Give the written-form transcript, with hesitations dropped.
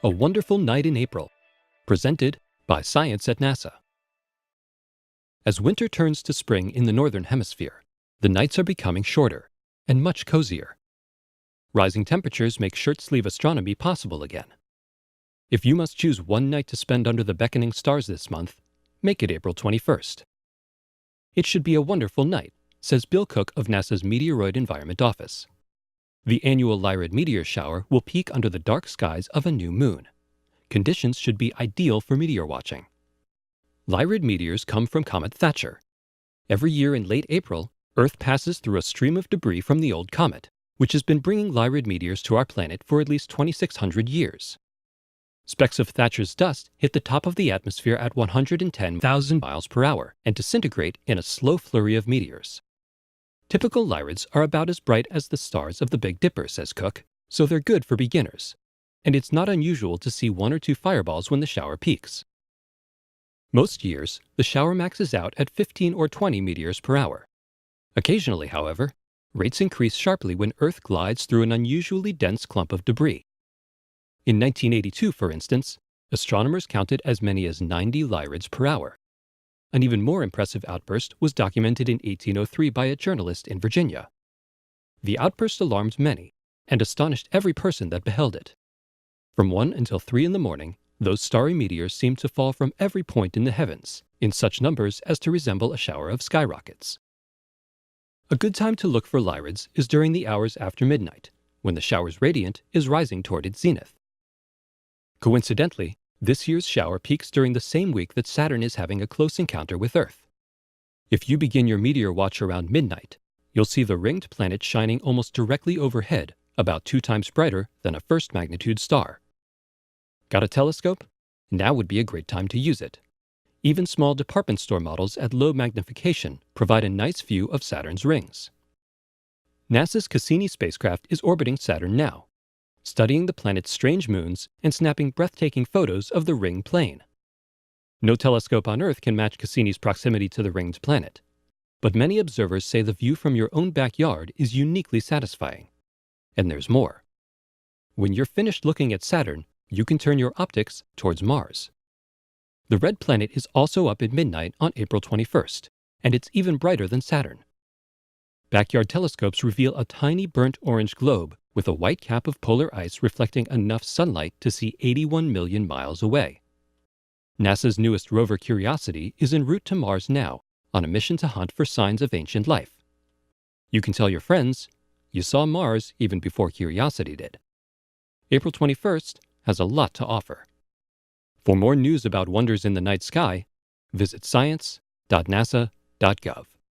A Wonderful Night in April, presented by Science at NASA. As winter turns to spring in the northern hemisphere, the nights are becoming shorter and much cozier. Rising temperatures make shirt-sleeve astronomy possible again. If you must choose one night to spend under the beckoning stars this month, make it April 21st. It should be a wonderful night, says Bill Cook of NASA's Meteoroid Environment Office. The annual Lyrid meteor shower will peak under the dark skies of a new moon. Conditions should be ideal for meteor watching. Lyrid meteors come from Comet Thatcher. Every year in late April, Earth passes through a stream of debris from the old comet, which has been bringing Lyrid meteors to our planet for at least 2,600 years. Specks of Thatcher's dust hit the top of the atmosphere at 110,000 miles per hour and disintegrate in a slow flurry of meteors. Typical Lyrids are about as bright as the stars of the Big Dipper, says Cook, so they're good for beginners. And it's not unusual to see 1 or 2 fireballs when the shower peaks. Most years, the shower maxes out at 15 or 20 meteors per hour. Occasionally, however, rates increase sharply when Earth glides through an unusually dense clump of debris. In 1982, for instance, astronomers counted as many as 90 Lyrids per hour. An even more impressive outburst was documented in 1803 by a journalist in Virginia. The outburst alarmed many and astonished every person that beheld it. From 1 until 3 in the morning, those starry meteors seemed to fall from every point in the heavens, in such numbers as to resemble a shower of skyrockets. A good time to look for Lyrids is during the hours after midnight, when the shower's radiant is rising toward its zenith. Coincidentally, this year's shower peaks during the same week that Saturn is having a close encounter with Earth. If you begin your meteor watch around midnight, you'll see the ringed planet shining almost directly overhead, about 2 times brighter than a first-magnitude star. Got a telescope? Now would be a great time to use it. Even small department store models at low magnification provide a nice view of Saturn's rings. NASA's Cassini spacecraft is orbiting Saturn now, studying the planet's strange moons and snapping breathtaking photos of the ring plane. No telescope on Earth can match Cassini's proximity to the ringed planet, but many observers say the view from your own backyard is uniquely satisfying. And there's more. When you're finished looking at Saturn, you can turn your optics towards Mars. The red planet is also up at midnight on April 21st, and it's even brighter than Saturn. Backyard telescopes reveal a tiny burnt orange globe with a white cap of polar ice reflecting enough sunlight to see 81 million miles away. NASA's newest rover Curiosity is en route to Mars now, on a mission to hunt for signs of ancient life. You can tell your friends you saw Mars even before Curiosity did. April 21st has a lot to offer. For more news about wonders in the night sky, visit science.nasa.gov.